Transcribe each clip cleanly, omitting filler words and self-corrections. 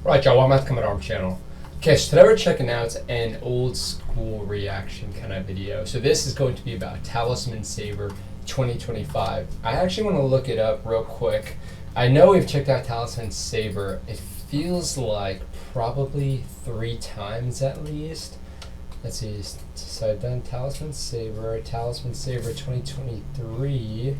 Right, y'all, welcome back to Coming Arm channel. Okay, so today we're checking out an old school reaction kind of video. So this is going to be about Talisman Saber 2025. I actually want to look it up real quick. I know we've checked out Talisman Saber. It feels like probably 3 times at least. Let's see, so I've done Talisman Saber 2023.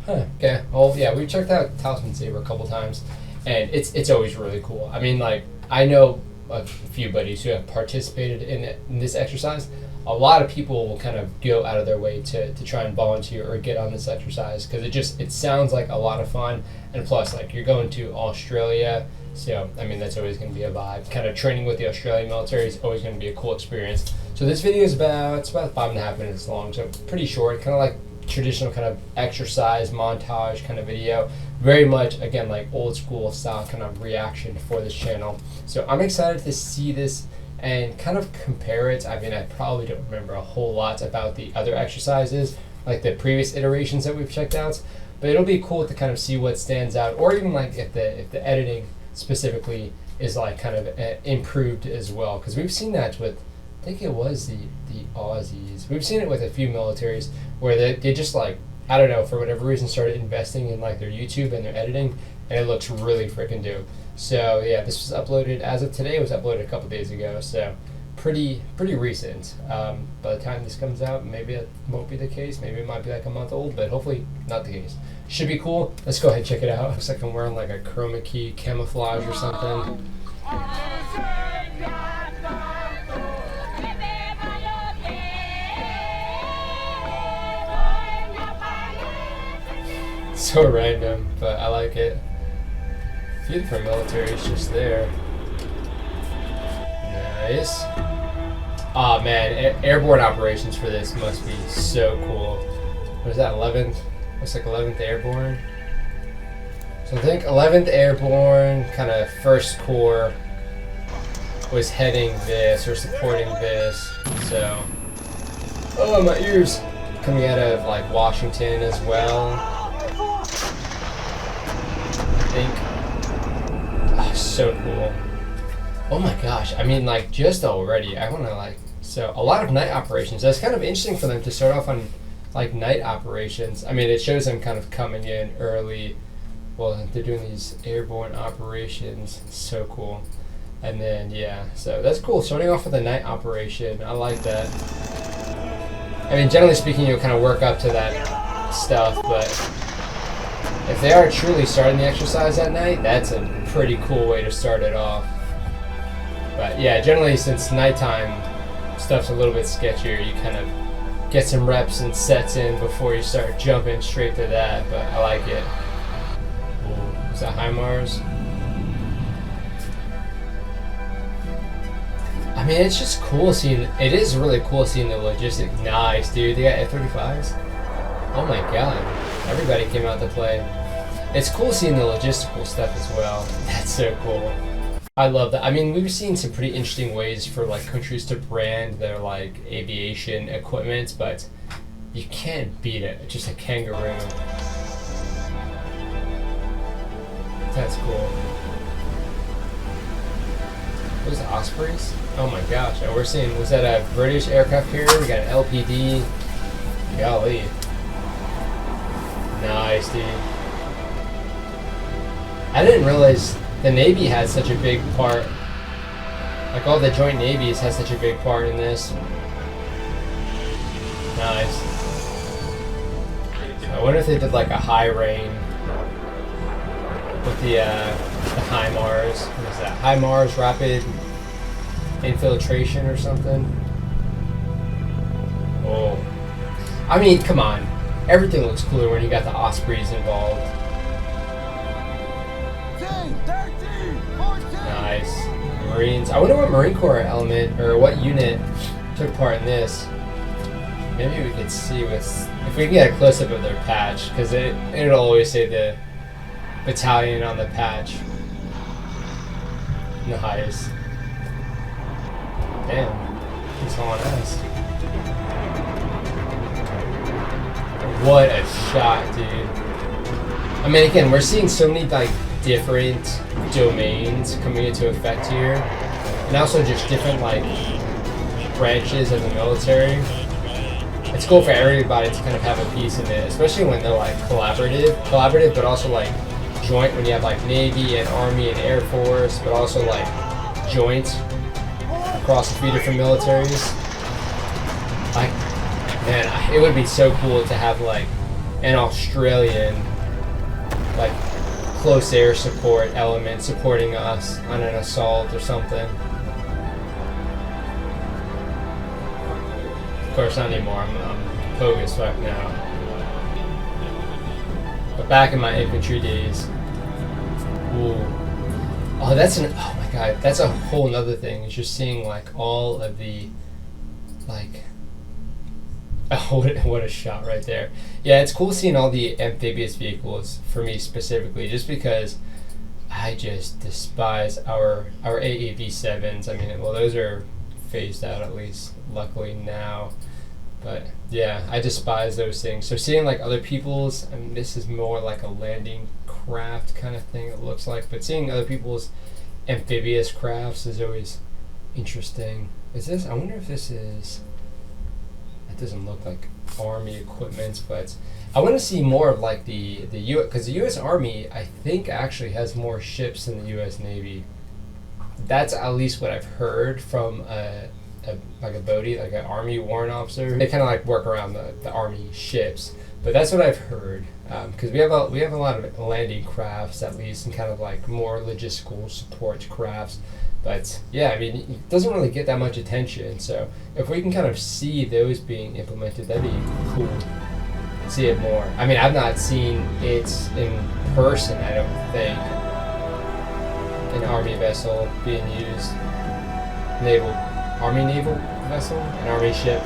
Okay, well, yeah, we've checked out Talisman Saber a couple times. And it's always really cool. I mean, like, I know a few buddies who have participated in this exercise. A lot of people will kind of go out of their way to try and volunteer or get on this exercise because it sounds like a lot of fun. And plus, like, you're going to Australia, so I mean that's always going to be a vibe. Kind of training with the Australian military is always going to be a cool experience. So this video is about 5.5 minutes long, so pretty short, kind of like traditional kind of exercise montage kind of video. Very much, again, like old school style kind of reaction for this channel. So I'm excited to see this and kind of compare it. I mean, I probably don't remember a whole lot about the other exercises, like the previous iterations that we've checked out, but it'll be cool to kind of see what stands out, or even like if the editing specifically is like kind of improved as well, because we've seen that with, I think it was the Aussies. We've seen it with a few militaries where they just, like, I don't know, for whatever reason started investing in like their YouTube and their editing, and it looks really freaking dope. So yeah, this was uploaded as of today. It was uploaded a couple days ago, so pretty recent. By the time this comes out, maybe it won't be the case. Maybe it might be like a month old, but hopefully not the case. Should be cool. Let's go ahead and check it out. Looks like I'm wearing like a chroma key camouflage or something. So random, but I like it. A few different militaries just there. Nice. Oh man, airborne operations for this must be so cool. What is that, 11th? Looks like 11th Airborne. So I think 11th Airborne, kind of 1st Corps, was heading this or supporting this. So, oh, my ears. Coming out of like Washington as well. Oh, so cool. Oh my gosh, I mean, like, just already I want to, like, so a lot of night operations. That's kind of interesting for them to start off on like night operations. I mean, it shows them kind of coming in early. Well, they're doing these airborne operations. It's so cool. And then yeah, so that's cool, starting off with a night operation. I like that. I mean, generally speaking, you'll kind of work up to that stuff, but if they are truly starting the exercise at night, that's a pretty cool way to start it off. But yeah, generally since nighttime stuff's a little bit sketchier, you kind of get some reps and sets in before you start jumping straight to that, but I like it. Ooh, is that HIMARS? I mean, it's just cool seeing, it is really cool seeing the logistics. Nice, dude, they got F-35s? Oh my god. Everybody came out to play. It's cool seeing the logistical stuff as well. That's so cool. I love that. I mean, we've seen some pretty interesting ways for like countries to brand their like aviation equipment, but you can't beat it. It's just a kangaroo. That's cool. Those Ospreys? Oh my gosh. And we're seeing, was that a British aircraft carrier? We got an LPD. Golly. Nice, dude. I didn't realize the Navy had such a big part. Like all the joint navies has such a big part in this. Nice. I wonder if they did like a high rain with the HIMARS. What is that? HIMARS rapid infiltration or something. Oh. I mean, come on. Everything looks cooler when you got the Ospreys involved. Nice. Marines. I wonder what Marine Corps element or what unit took part in this. Maybe we could see if we can get a close-up of their patch, because it'll always say the battalion on the patch. Nice. Damn. He's hauling ass. What a shot, dude. I mean, again, we're seeing so many like different domains coming into effect here, and also just different like branches of the military. It's cool for everybody to kind of have a piece in it, especially when they're like collaborative, but also like joint when you have like Navy and Army and Air Force, but also like joint across a few different militaries. Like, man, it would be so cool to have like an Australian like close air support element supporting us on an assault or something. Of course, not anymore. I'm pogue as fuck now. But back in my infantry days, ooh. Oh, oh my god, that's a whole nother thing. It's just seeing like all of the, like, oh, what a shot right there. Yeah, it's cool seeing all the amphibious vehicles for me specifically, just because I just despise our AAV7s. I mean, well, those are phased out at least, luckily now. But yeah, I despise those things. So seeing like other people's, I mean, this is more like a landing craft kind of thing it looks like, but seeing other people's amphibious crafts is always interesting. Is this, I wonder if this is, it doesn't look like Army equipment, but I want to see more of like the U.S., because the U.S. Army, I think, actually has more ships than the U.S. Navy. That's at least what I've heard from like a Bodie, like an Army warrant officer. They kind of like work around the Army ships, but that's what I've heard. Because we have a lot of landing crafts at least, and kind of like more logistical support crafts. But yeah, I mean, it doesn't really get that much attention. So if we can kind of see those being implemented, that'd be cool. See it more. I mean, I've not seen it in person, I don't think. An Army vessel being used. Army naval vessel? An Army ship.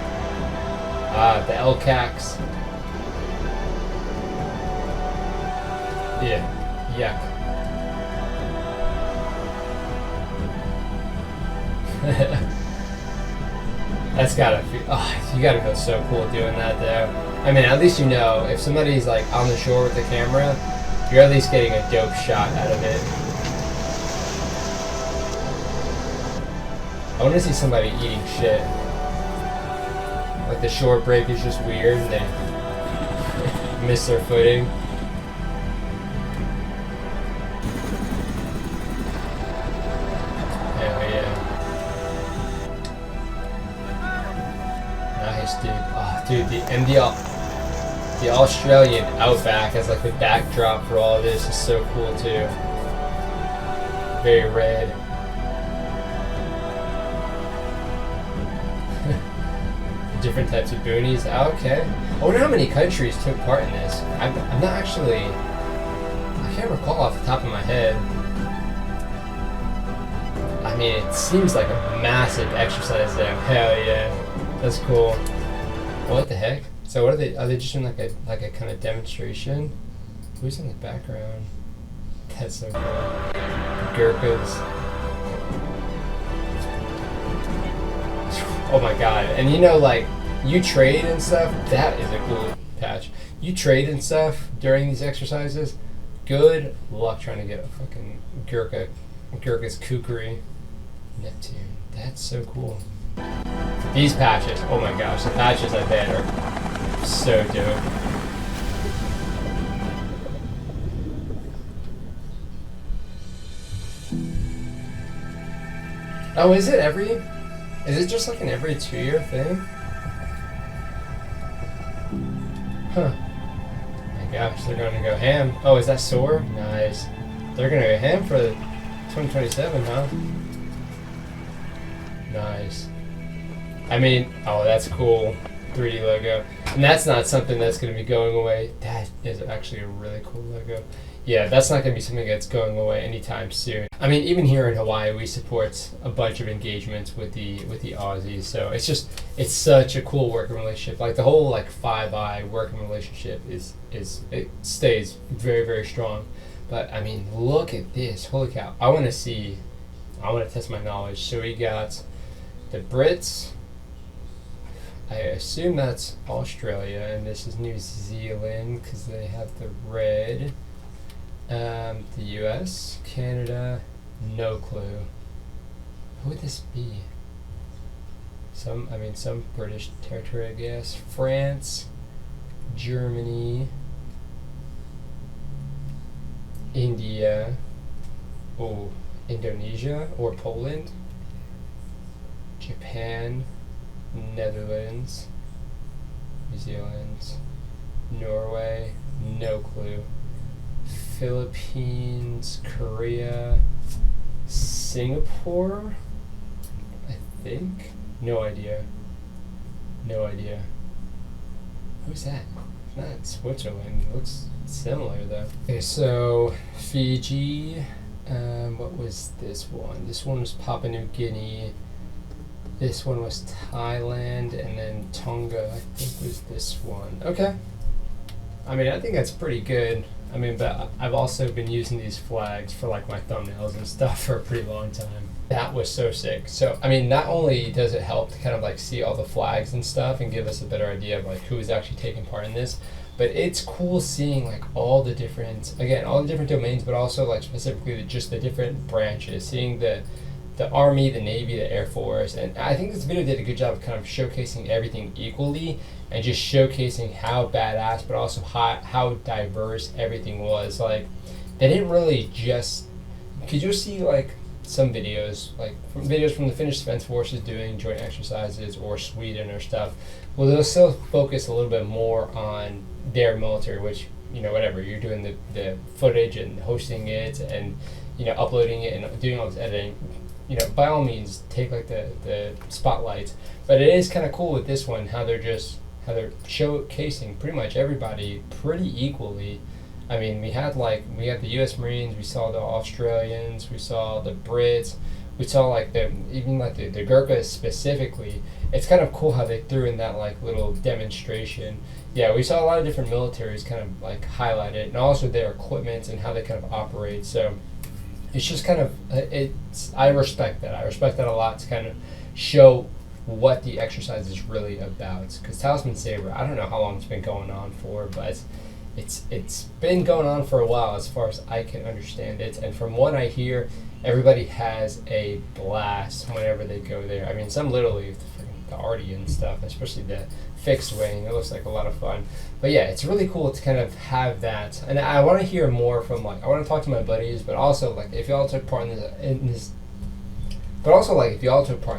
The LCACs. Yeah. Yuck. That's gotta feel, oh, you gotta feel so cool doing that though. I mean, at least you know, if somebody's like on the shore with the camera, you're at least getting a dope shot out of it. I want to see somebody eating shit. Like the shore break is just weird and they miss their footing. Hell yeah. Nice, dude. Oh, dude, the Australian outback as like the backdrop for all of this is so cool too. Very red. Different types of boonies. Okay. I wonder how many countries took part in this. I'm not actually, I can't recall off the top of my head. I mean, it seems like a massive exercise though. Hell yeah. That's cool. What the heck? So what are they just doing like a kind of demonstration? Who's in the background? That's so cool. Gurkhas. Oh my god. And you know, like, you trade and stuff, that is a cool patch. You trade and stuff during these exercises, good luck trying to get a fucking Gurkha's kukri. Neptune. That's so cool. These patches, oh my gosh, the patches I bet are so dope. Oh, is it just like an every 2-year thing? Huh. My gosh, they're gonna go ham. Oh, is that SOAR? Nice. They're gonna go ham for 2027, huh? Nice. I mean, oh, that's cool. 3D logo. And that's not something that's gonna be going away. That is actually a really cool logo. Yeah, that's not going to be something that's going away anytime soon. I mean, even here in Hawaii, we support a bunch of engagements with the Aussies. So it's such a cool working relationship. Like the whole like Five Eye working relationship it stays very, very strong. But I mean, look at this! Holy cow! I want to test my knowledge. So we got the Brits. I assume that's Australia, and this is New Zealand because they have the red. The U.S., Canada, no clue. Who would this be? Some British territory, I guess. France, Germany, India, Indonesia or Poland, Japan, Netherlands, New Zealand, Norway, no clue. Philippines, Korea, Singapore, I think. No idea. Who's that? Not Switzerland. It looks similar though. Okay, so Fiji. What was this one? This one was Papua New Guinea. This one was Thailand, and then Tonga, I think, was this one. Okay. I mean, I think that's pretty good. I mean, but I've also been using these flags for like my thumbnails and stuff for a pretty long time. That was so sick. So, I mean, not only does it help to kind of like see all the flags and stuff and give us a better idea of like who is actually taking part in this, but it's cool seeing like all the different domains, but also like specifically just the different branches, seeing the Army, the Navy, the Air Force, and I think this video did a good job of kind of showcasing everything equally and just showcasing how badass, but also how diverse everything was. Like, they didn't really just, because you'll see like some videos, like videos from the Finnish Defense Forces doing joint exercises or Sweden or stuff. Well, they'll still focus a little bit more on their military, which, you know, whatever, you're doing the footage and hosting it and, you know, uploading it and doing all this editing. You know, by all means, take like the spotlights. But it is kind of cool with this one how they're showcasing pretty much everybody pretty equally. I mean, we had the U.S. Marines, we saw the Australians, we saw the Brits, we saw like the Gurkhas specifically. It's kind of cool how they threw in that like little demonstration. Yeah, we saw a lot of different militaries kind of like highlighted, and also their equipment and how they kind of operate. So it's just kind of, I respect that. I respect that a lot to kind of show what the exercise is really about. Because Talisman Sabre, I don't know how long it's been going on for, but it's been going on for a while as far as I can understand it. And from what I hear, everybody has a blast whenever they go there. I mean, some literally, the arty and stuff, especially the fixed wing, it looks like a lot of fun. But yeah, it's really cool to kind of have that, and I want to hear more from, like, I want to talk to my buddies, but also like if y'all took part in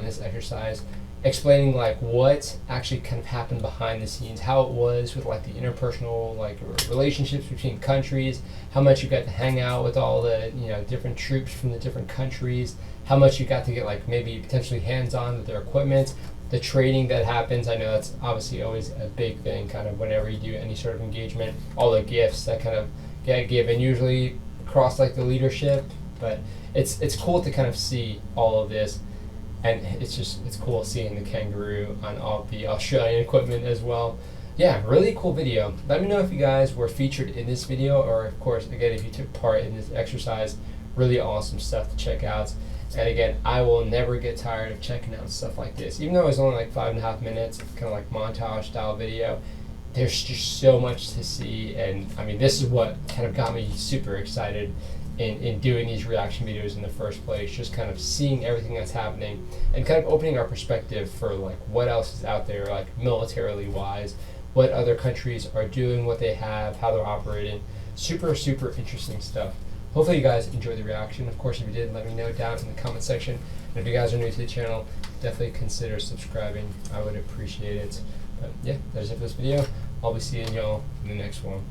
this exercise, explaining like what actually kind of happened behind the scenes, how it was with like the interpersonal like relationships between countries, how much you got to hang out with all the, you know, different troops from the different countries, how much you got to get like maybe potentially hands-on with their equipment, the training that happens. I know that's obviously always a big thing kind of whenever you do any sort of engagement, all the gifts that kind of get given usually across like the leadership. But it's cool to kind of see all of this, and it's cool seeing the kangaroo on all the Australian equipment as well. Yeah, really cool video. Let me know if you guys were featured in this video, or of course, again, if you took part in this exercise. Really awesome stuff to check out. And again, I will never get tired of checking out stuff like this. Even though it's only like 5.5 minutes, kind of like montage style video, there's just so much to see. And I mean, this is what kind of got me super excited in doing these reaction videos in the first place. Just kind of seeing everything that's happening and kind of opening our perspective for like what else is out there, like militarily wise, what other countries are doing, what they have, how they're operating. Super, super interesting stuff. Hopefully you guys enjoyed the reaction. Of course, if you did, let me know down in the comment section. And if you guys are new to the channel, definitely consider subscribing. I would appreciate it. But yeah, that's it for this video. I'll be seeing y'all in the next one.